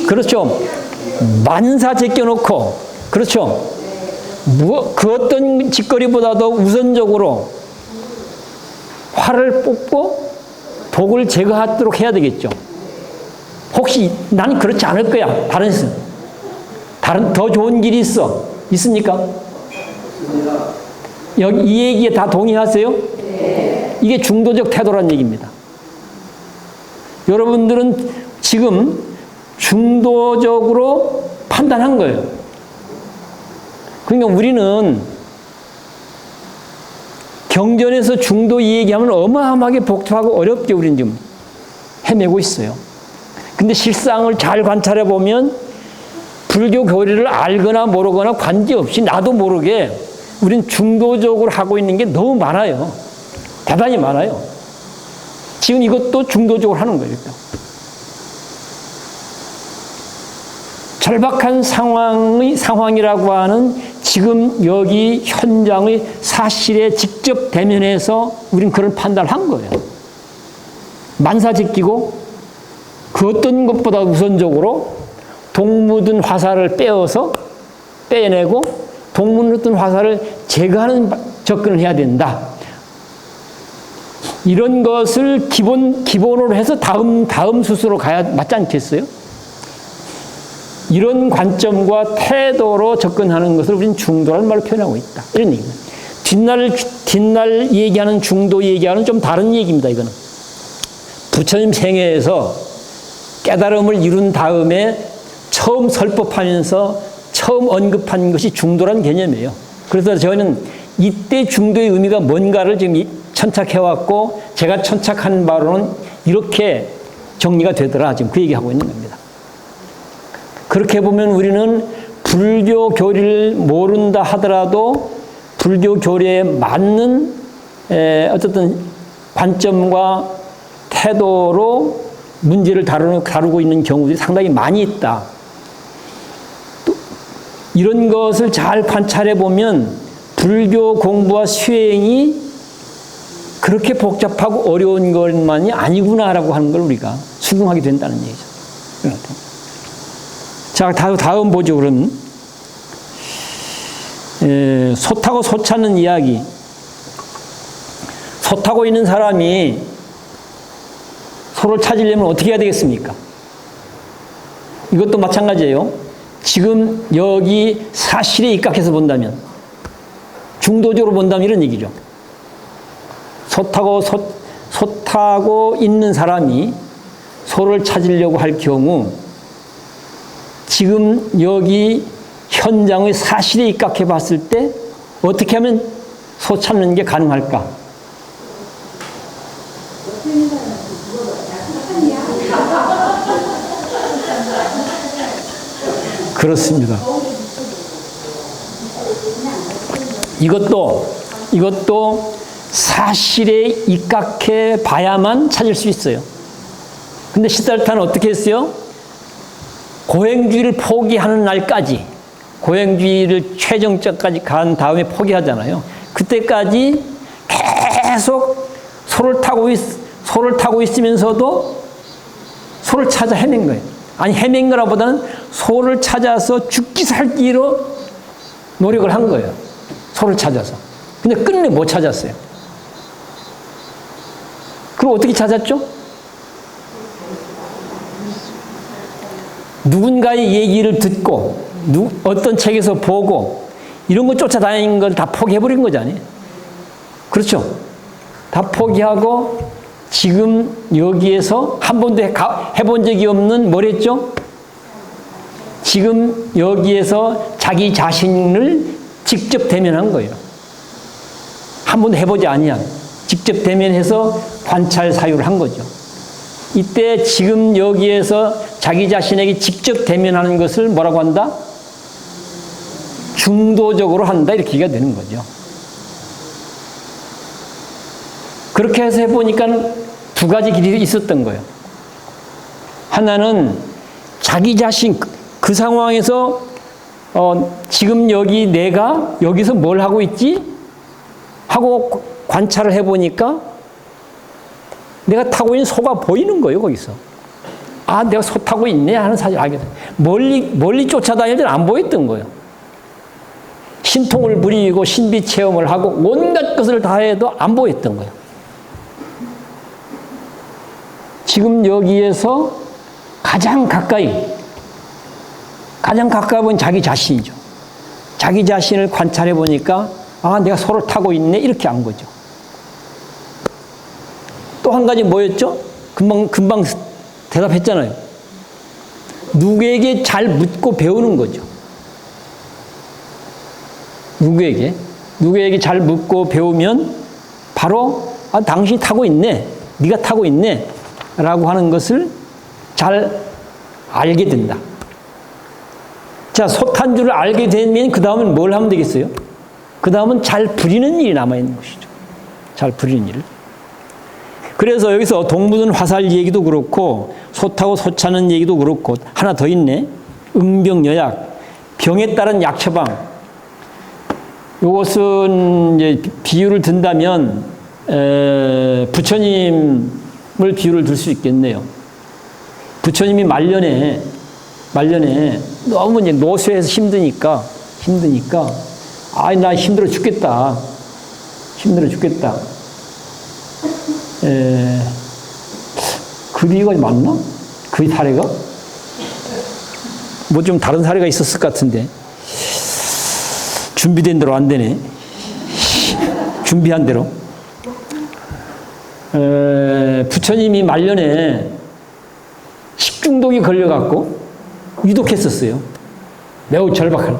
그렇죠. 만사 제껴놓고, 그렇죠. 그 어떤 짓거리보다도 우선적으로 활을 뽑고 독을 제거하도록 해야 되겠죠. 혹시 나는 그렇지 않을 거야. 다른 더 좋은 길이 있습니까? 여기 이 얘기에 다 동의하세요? 네. 이게 중도적 태도란 얘기입니다. 여러분들은 지금 중도적으로 판단한 거예요. 그러니까 우리는 경전에서 중도 얘기하면 어마어마하게 복잡하고 어렵게 우리는 지금 헤매고 있어요. 근데 실상을 잘 관찰해 보면 불교 교리를 알거나 모르거나 관계없이 나도 모르게 우리는 중도적으로 하고 있는 게 너무 많아요. 대단히 많아요. 지금 이것도 중도적으로 하는 거예요. 절박한 상황이라고 하는 지금 여기 현장의 사실에 직접 대면해서 우리는 그런 판단을 한 거예요. 만사짓기고 그 어떤 것보다 우선적으로 동묻은 화살을 빼내고 동묻은 화살을 제거하는 접근을 해야 된다. 이런 것을 기본으로 해서 다음 수수로 가야 맞지 않겠어요? 이런 관점과 태도로 접근하는 것을 우리는 중도라는 말로 표현하고 있다. 이런 얘기입니다. 뒷날 얘기하는 중도 얘기하는 좀 다른 얘기입니다. 이거는 부처님 생애에서 깨달음을 이룬 다음에 처음 설법하면서 처음 언급한 것이 중도라는 개념이에요. 그래서 저는 이때 중도의 의미가 뭔가를 지금 천착해왔고 제가 천착한 바로는 이렇게 정리가 되더라. 지금 그 얘기하고 있는 겁니다. 그렇게 보면 우리는 불교 교리를 모른다 하더라도 불교 교리에 맞는 어쨌든 관점과 태도로 문제를 다루고 있는 경우들이 상당히 많이 있다. 또 이런 것을 잘 관찰해 보면 불교 공부와 수행이 그렇게 복잡하고 어려운 것만이 아니구나라고 하는 걸 우리가 수긍하게 된다는 얘기죠. 자, 다음 보죠, 그럼. 소 타고 소 찾는 이야기. 소 타고 있는 사람이 소를 찾으려면 어떻게 해야 되겠습니까? 이것도 마찬가지예요. 지금 여기 사실에 입각해서 본다면, 중도적으로 본다면 이런 얘기죠. 소 타고 있는 사람이 소를 찾으려고 할 경우 지금 여기 현장의 사실에 입각해 봤을 때 어떻게 하면 소 찾는 게 가능할까? 그렇습니다. 이것도 사실에 입각해 봐야만 찾을 수 있어요. 근데 시달타는 어떻게 했어요? 고행주의를 포기하는 날까지, 고행주의를 최정점까지 간 다음에 포기하잖아요. 그때까지 계속 소를 타고 있으면서도 소를 찾아 헤맨 거예요. 아니, 헤맨 거라보다는 소를 찾아서 죽기 살기로 노력을 한 거예요. 소를 찾아서. 근데 끝내 못 찾았어요. 그럼 어떻게 찾았죠? 누군가의 얘기를 듣고 어떤 책에서 보고 이런 거 쫓아다니는 걸 다 포기해버린 거잖아요. 그렇죠? 다 포기하고 지금 여기에서 한 번도 해본 적이 없는 뭘 했죠? 지금 여기에서 자기 자신을 직접 대면한 거예요. 한 번도 해보지 아니한 직접 대면해서 관찰 사유를 한 거죠. 이때 지금 여기에서 자기 자신에게 직접 대면하는 것을 뭐라고 한다? 중도적으로 한다, 이렇게 얘기가 되는 거죠. 그렇게 해서 해보니까 두 가지 길이 있었던 거예요. 하나는 자기 자신, 그 상황에서 지금 여기 내가 여기서 뭘 하고 있지? 하고 관찰을 해보니까 내가 타고 있는 소가 보이는 거예요, 거기서. 아, 내가 소 타고 있네 하는 사실을 알게 돼요. 멀리 쫓아다닐 때는 안 보였던 거예요. 신통을 부리고 신비 체험을 하고 온갖 것을 다 해도 안 보였던 거예요. 지금 여기에서 가장 가까이 본 자기 자신이죠. 자기 자신을 관찰해 보니까 아, 내가 소를 타고 있네, 이렇게 안 거죠. 또 한 가지 뭐였죠? 금방 대답했잖아요. 누구에게 잘 묻고 배우는 거죠. 누구에게 잘 묻고 배우면 바로 당신이 타고 있네, 네가 타고 있네 라고 하는 것을 잘 알게 된다. 자, 솥한 줄을 알게 되면 그 다음은 뭘 하면 되겠어요? 그 다음은 잘 부리는 일이 남아있는 것이죠. 잘 부리는 일. 그래서 여기서 동무든 화살 얘기도 그렇고 솥하고 솥차는 얘기도 그렇고 하나 더 있네. 응병여약, 병에 따른 약 처방. 이것은 이제 비유를 든다면 부처님을 비유를 들 수 있겠네요. 부처님이 말년에 너무 이제 노쇠해서 힘드니까 나 힘들어 죽겠다. 그 비유가 맞나? 그 사례가? 뭐 좀 다른 사례가 있었을 것 같은데. 준비된 대로 안 되네. 준비한 대로. 부처님이 말년에 식중독이 걸려갖고 위독했었어요. 매우 절박한.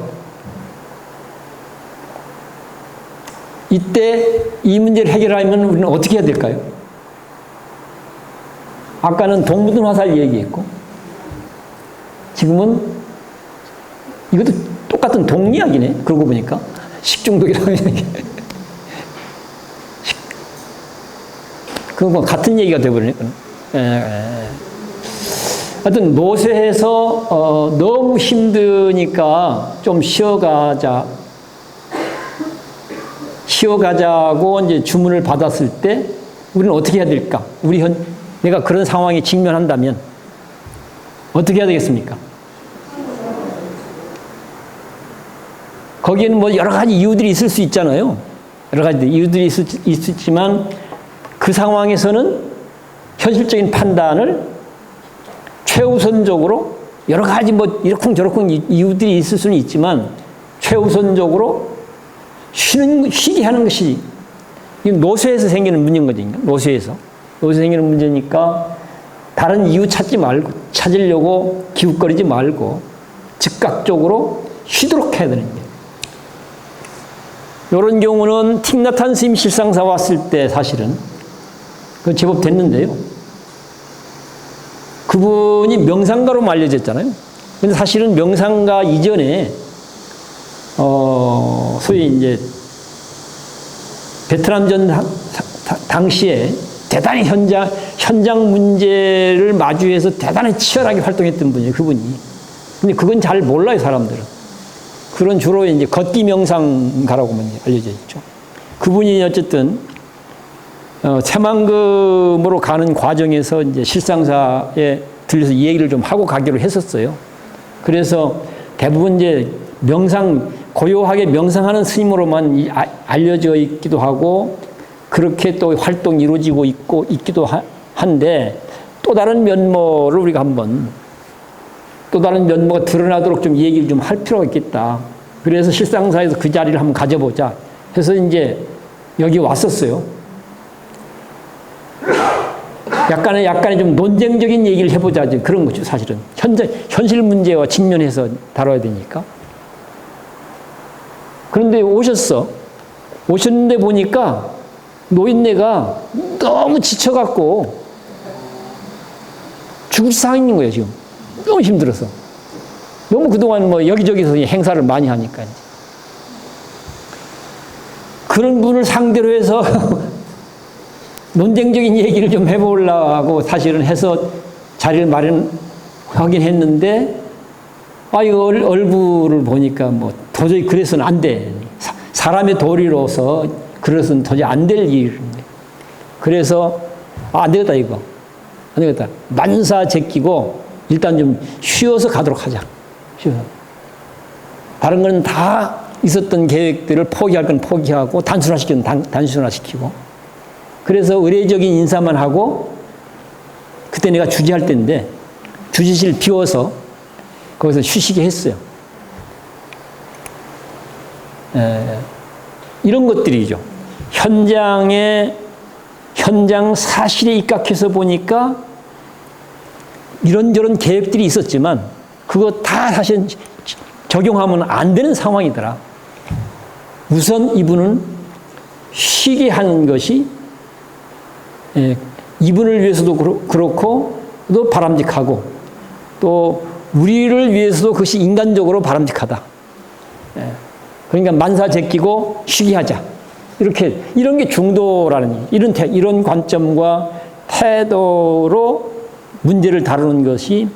이때 이 문제를 해결하려면 우리는 어떻게 해야 될까요? 아까는 동무든 화살 얘기했고 지금은 이것도 똑같은 동리학이네. 그러고 보니까 식중독이라는 얘기. 그거 같은 얘기가 되어버리네. 하여튼 노쇠해서 너무 힘드니까 좀 쉬어가자고 이제 주문을 받았을 때 우리는 어떻게 해야 될까? 내가 그런 상황에 직면한다면 어떻게 해야 되겠습니까? 거기에는 뭐 여러 가지 이유들이 있을 수 있잖아요. 여러 가지 이유들이 있었지만 그 상황에서는 현실적인 판단을 최우선적으로 여러 가지 뭐 이러쿵저러쿵 이유들이 있을 수는 있지만 최우선적으로 쉬게 하는 것이 노쇠에서 생기는 문제인 거죠. 노쇠에서 생기는 문제니까 다른 이유 찾으려고 기웃거리지 말고 즉각적으로 쉬도록 해야 되는 거예요. 이런 경우는 틱나탄 스님 실상사 왔을 때 사실은 그 제법 됐는데요. 그분이 명상가로 알려졌잖아요. 근데 사실은 명상가 이전에 소위 이제 베트남전 당시에 대단히 현장 문제를 마주해서 대단히 치열하게 활동했던 분이에요, 그분이. 근데 그건 잘 몰라요, 사람들은. 그런 주로 이제 걷기 명상가라고만 알려져 있죠. 그분이 어쨌든 새만금으로 가는 과정에서 이제 실상사에 들려서 이 얘기를 좀 하고 가기로 했었어요. 그래서 대부분 이제 고요하게 명상하는 스님으로만 알려져 있기도 하고 그렇게 또 활동이 이루어지고 있기도 한데 또 다른 면모를 우리가 또 다른 면모가 드러나도록 좀 얘기를 좀 할 필요가 있겠다. 그래서 실상사에서 그 자리를 한번 가져보자 해서 이제 여기 왔었어요. 약간의 좀 논쟁적인 얘기를 해보자. 그런 거죠, 사실은. 현실 문제와 직면해서 다뤄야 되니까. 그런데 오셨는데 보니까 노인네가 너무 지쳐갖고 죽을 상황인 거예요, 지금. 너무 힘들어서. 너무 그동안 뭐 여기저기서 행사를 많이 하니까. 그런 분을 상대로 해서 논쟁적인 얘기를 좀 해보려고 사실은 해서 자리를 마련하긴 했는데, 이거 얼굴을 보니까 뭐 도저히 그래서는 안 돼. 사람의 도리로서 그래서는 도저히 안 될 일인데. 그래서, 안 되겠다, 이거. 안 되겠다. 만사 제끼고 일단 좀 쉬어서 가도록 하자. 쉬어서. 다른 거는 다 있었던 계획들을 포기할 건 포기하고 단순화시키는 단순화시키고. 그래서 의례적인 인사만 하고 그때 내가 주지할 때인데 주지실 비워서 거기서 쉬시게 했어요. 현장 사실에 입각해서 보니까 이런저런 계획들이 있었지만 그거 다 사실 적용하면 안 되는 상황이더라. 우선 이분은 쉬게 하는 것이 이분을 위해서도 그렇고 또 바람직하고 또 우리를 위해서도 그것이 인간적으로 바람직하다. 그러니까 만사 제끼고 쉬게 하자. 이런 게 중도라는 이런 관점과 태도로 문제를 다루는 것이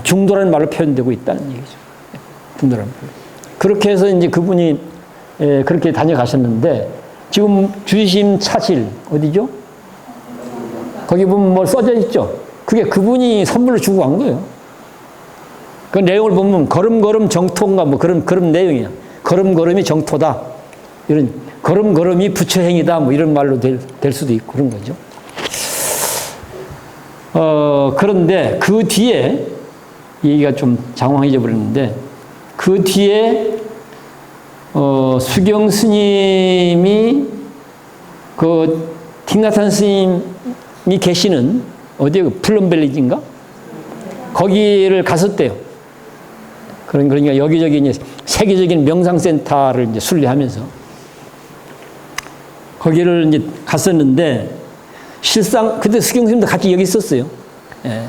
중도라는 말로 표현되고 있다는 얘기죠. 중도라는 말. 그렇게 해서 이제 그분이 그렇게 다녀가셨는데 지금 주심 차실 어디죠? 거기 보면 뭐 써져 있죠. 그게 그분이 선물로 주고 간 거예요. 그 내용을 보면 걸음걸음 정토인가 뭐 그런 내용이야. 걸음걸음이 정토다. 이런 걸음걸음이 부처행이다. 뭐 이런 말로 될 수도 있고 그런 거죠. 그런데 그 뒤에 얘기가 좀 장황해져 버렸는데 그 뒤에 수경 스님이 그 틱나탄 스님이 계시는 어디에 플럼벨리지인가? 거기를 갔었대요. 그러니까 여기저기 이제 세계적인 명상센터를 이제 순례하면서 거기를 이제 갔었는데 실상 그때 수경 스님도 같이 여기 있었어요. 예,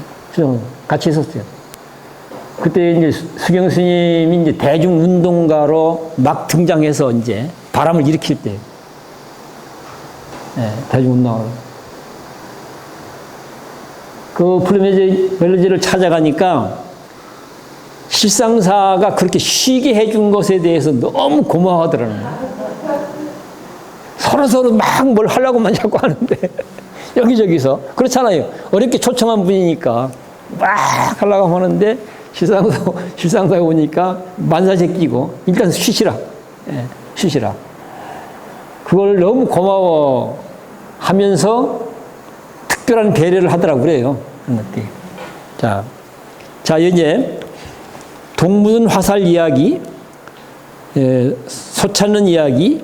같이 있었어요. 그때 이제 수경 스님이 이제 대중 운동가로 막 등장해서 이제 바람을 일으킬 때, 대중 운동가로. 그 플루메르지를 찾아가니까 실상사가 그렇게 쉬게 해준 것에 대해서 너무 고마워하더라는 거예요. 서로 막 뭘 하려고만 자꾸 하는데 여기저기서 그렇잖아요. 어렵게 초청한 분이니까 막 하려고 하는데 실상사가 오니까 만사 제끼고 일단 쉬시라. 쉬시라. 그걸 너무 고마워하면서 특별한 배려를 하더라고 그래요. 자, 이제 동무든 화살 이야기, 소찾는 이야기,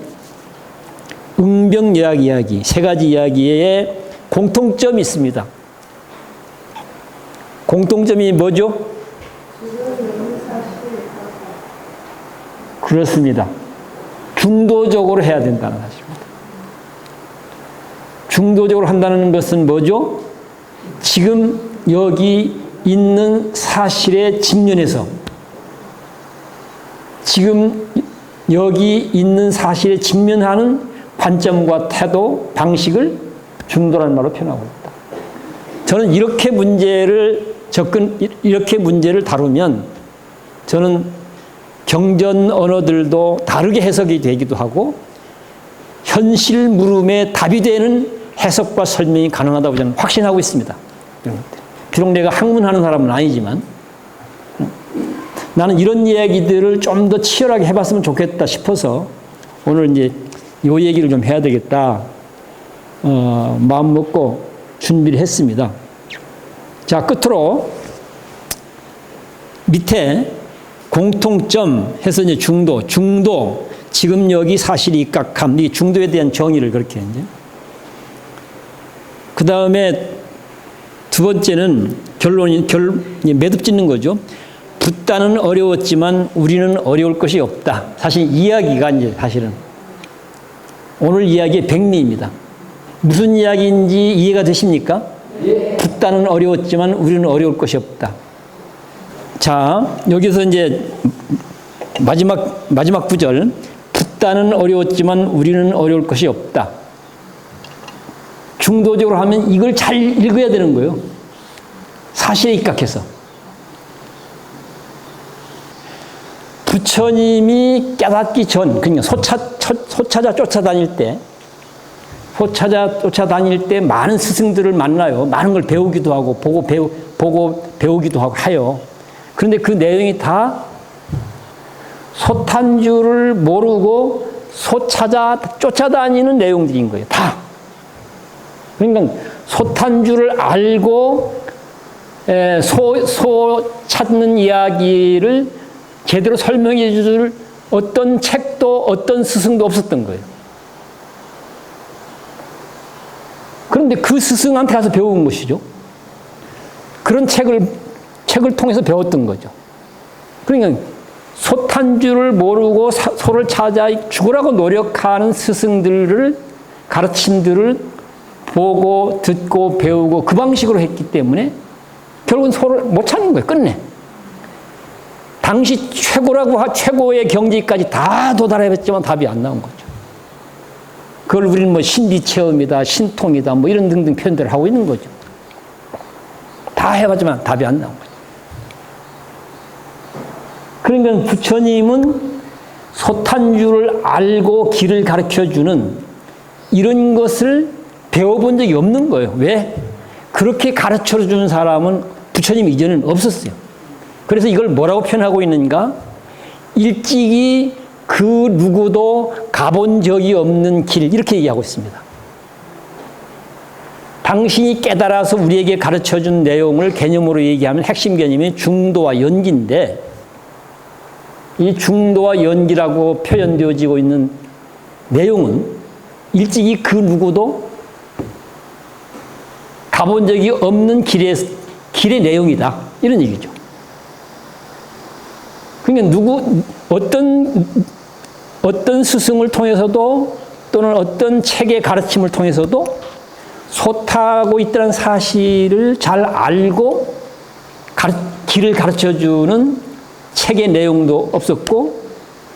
응병 이야기 세 가지 이야기에 공통점이 있습니다. 공통점이 뭐죠? 그렇습니다. 중도적으로 해야 된다는 사실입니다. 중도적으로 한다는 것은 뭐죠? 지금 여기 있는 사실에 직면해서 지금 여기 있는 사실에 직면하는 관점과 태도, 방식을 중도라는 말로 표현하고 있다. 저는 이렇게 문제를 다루면 저는 경전 언어들도 다르게 해석이 되기도 하고 현실 물음에 답이 되는 해석과 설명이 가능하다고 저는 확신하고 있습니다. 비록 내가 학문하는 사람은 아니지만 나는 이런 이야기들을 좀 더 치열하게 해봤으면 좋겠다 싶어서 오늘 이제 이 얘기를 좀 해야 되겠다 마음 먹고 준비를 했습니다. 자, 끝으로 밑에 공통점 해서 이제 중도 지금 여기 사실이 입각함 이 중도에 대한 정의를 그렇게 이제 그 다음에 두 번째는 매듭 짓는 거죠. 붓다는 어려웠지만 우리는 어려울 것이 없다. 사실 이야기가 이제 사실은 오늘 이야기의 백미입니다. 무슨 이야기인지 이해가 되십니까? 붓다는 어려웠지만 우리는 어려울 것이 없다. 자, 여기서 이제 마지막 구절. 붓다는 어려웠지만 우리는 어려울 것이 없다. 중도적으로 하면 이걸 잘 읽어야 되는 거예요. 사실에 입각해서. 부처님이 깨닫기 전, 그러니까 소차자 쫓아다닐 때 많은 스승들을 만나요. 많은 걸 배우기도 하고, 보고 배우기도 하고 해요. 그런데 그 내용이 다 소탄주를 모르고 쫓아다니는 내용들인 거예요. 다. 그러니까 소탄주를 알고 소 찾는 이야기를 제대로 설명해 줄 어떤 책도 어떤 스승도 없었던 거예요. 그런데 그 스승한테 가서 배운 것이죠. 그런 책을 통해서 배웠던 거죠. 그러니까 솥한 줄을 모르고 소를 찾아 죽으라고 노력하는 스승들을, 가르침들을 보고 듣고 배우고 그 방식으로 했기 때문에 결국은 소를 못 찾는 거예요. 끝내. 당시 최고의 경지까지 다 도달해봤지만 답이 안 나온 거죠. 그걸 우리는 뭐 신비체험이다, 신통이다, 뭐 이런 등등 표현들을 하고 있는 거죠. 다 해봤지만 답이 안 나온 거죠. 그러니까 부처님은 솥한 줄을 알고 길을 가르쳐주는 이런 것을 배워본 적이 없는 거예요. 왜? 그렇게 가르쳐주는 사람은 부처님 이전에는 없었어요. 그래서 이걸 뭐라고 표현하고 있는가? 일찍이 그 누구도 가본 적이 없는 길, 이렇게 얘기하고 있습니다. 당신이 깨달아서 우리에게 가르쳐준 내용을 개념으로 얘기하면 핵심 개념이 중도와 연기인데, 이 중도와 연기라고 표현되어지고 있는 내용은 일찍이 그 누구도 가본 적이 없는 길의 내용이다, 이런 얘기죠. 그러니까 어떤 스승을 통해서도 또는 어떤 책의 가르침을 통해서도 솥하고 있다는 사실을 잘 알고 길을 가르쳐주는 책의 내용도 없었고,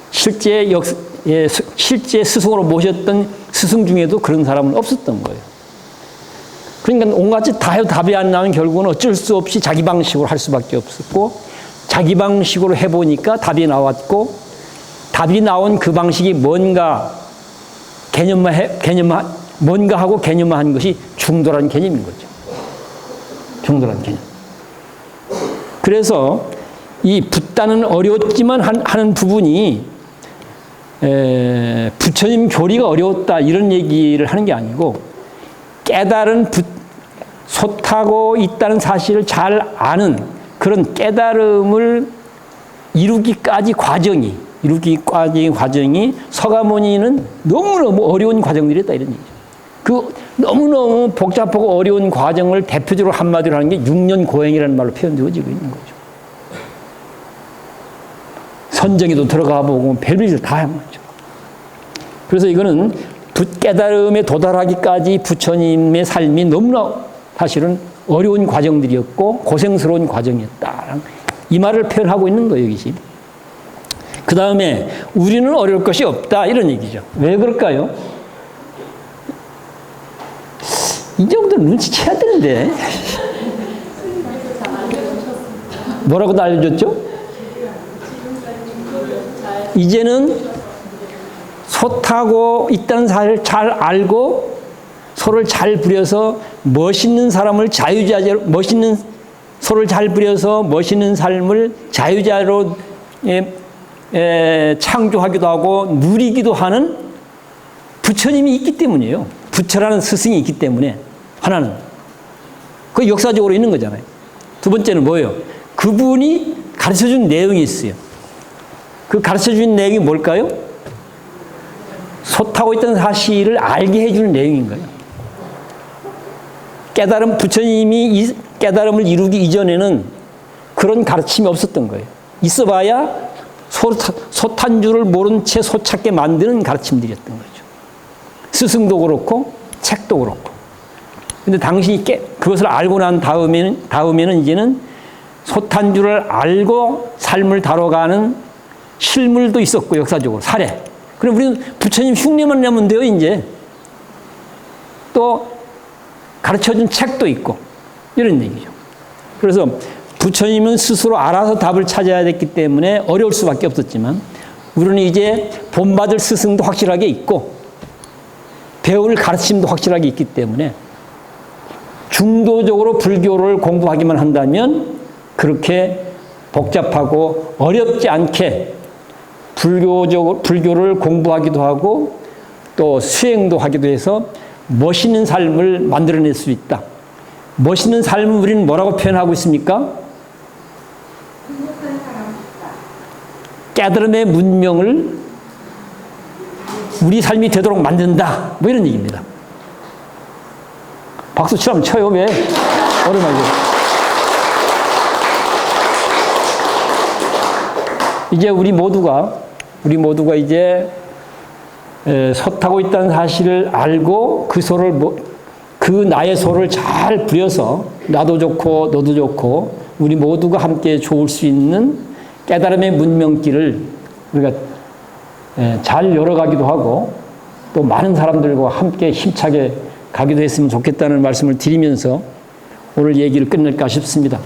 실제 스승으로 모셨던 스승 중에도 그런 사람은 없었던 거예요. 그러니까 온갖 짓 다 해도 답이 안 나면 결국은 어쩔 수 없이 자기 방식으로 할 수밖에 없었고, 자기 방식으로 해보니까 답이 나왔고, 답이 나온 그 방식이 뭔가 뭔가 하고 개념화한 것이 중도라는 개념인 거죠. 중도라는 개념. 그래서 이 붓다는 어려웠지만 하는 부분이 부처님 교리가 어려웠다, 이런 얘기를 하는 게 아니고, 깨달은 솥하고 있다는 사실을 잘 아는 그런 깨달음을 이루기까지 과정이 서가모니는 너무너무 어려운 과정들이었다, 이런 얘기죠. 그 너무너무 복잡하고 어려운 과정을 대표적으로 한마디로 하는 게 6년 고행이라는 말로 표현되어지고 있는 거죠. 선정에도 들어가 보고 별짓을 다 한 거죠. 그래서 이거는 깨달음에 도달하기까지 부처님의 삶이 너무나 사실은 어려운 과정들이었고 고생스러운 과정이었다, 이 말을 표현하고 있는 거예요, 이것이. 그 다음에 우리는 어려울 것이 없다, 이런 얘기죠. 왜 그럴까요? 이 정도는 눈치채야 되는데. 뭐라고 알려줬죠? 이제는 솥하고 있다는 사실을 잘 알고 소를 잘 부려서 멋있는 사람을 자유자재로, 소를 잘 부려서 멋있는 삶을 자유자로 창조하기도 하고 누리기도 하는 부처님이 있기 때문이에요. 부처라는 스승이 있기 때문에. 하나는 그 역사적으로 있는 거잖아요. 두 번째는 뭐예요? 그분이 가르쳐준 내용이 있어요. 그 가르쳐준 내용이 뭘까요? 솥하고 있다는 사실을 알게 해주는 내용인 거예요. 부처님이 이 깨달음을 이루기 이전에는 그런 가르침이 없었던 거예요. 있어봐야 솥한 줄을 모른 채 소 찾게 만드는 가르침들이었던 거죠. 스승도 그렇고 책도 그렇고. 근데 당신이 그것을 알고 난 다음에는 이제는 솥한 줄을 알고 삶을 다뤄가는 실물도 있었고, 역사적으로 사례. 그럼 우리는 부처님 흉내만 내면 돼요, 이제. 또 가르쳐준 책도 있고, 이런 얘기죠. 그래서 부처님은 스스로 알아서 답을 찾아야 됐기 때문에 어려울 수밖에 없었지만, 우리는 이제 본받을 스승도 확실하게 있고 배울 가르침도 확실하게 있기 때문에 중도적으로 불교를 공부하기만 한다면 그렇게 복잡하고 어렵지 않게 불교를 공부하기도 하고 또 수행도 하기도 해서 멋있는 삶을 만들어낼 수 있다. 멋있는 삶을 우리는 뭐라고 표현하고 있습니까? 깨달음의 문명을 우리 삶이 되도록 만든다. 뭐 이런 얘기입니다. 박수 치라면 쳐요. 왜? 오랜만에. 이제 우리 모두가 이제 솥하고 있다는 사실을 알고 그 소를 그 나의 소를 잘 부려서 나도 좋고 너도 좋고 우리 모두가 함께 좋을 수 있는 깨달음의 문명길을 우리가 잘 열어가기도 하고 또 많은 사람들과 함께 힘차게 가기도 했으면 좋겠다는 말씀을 드리면서 오늘 얘기를 끝낼까 싶습니다.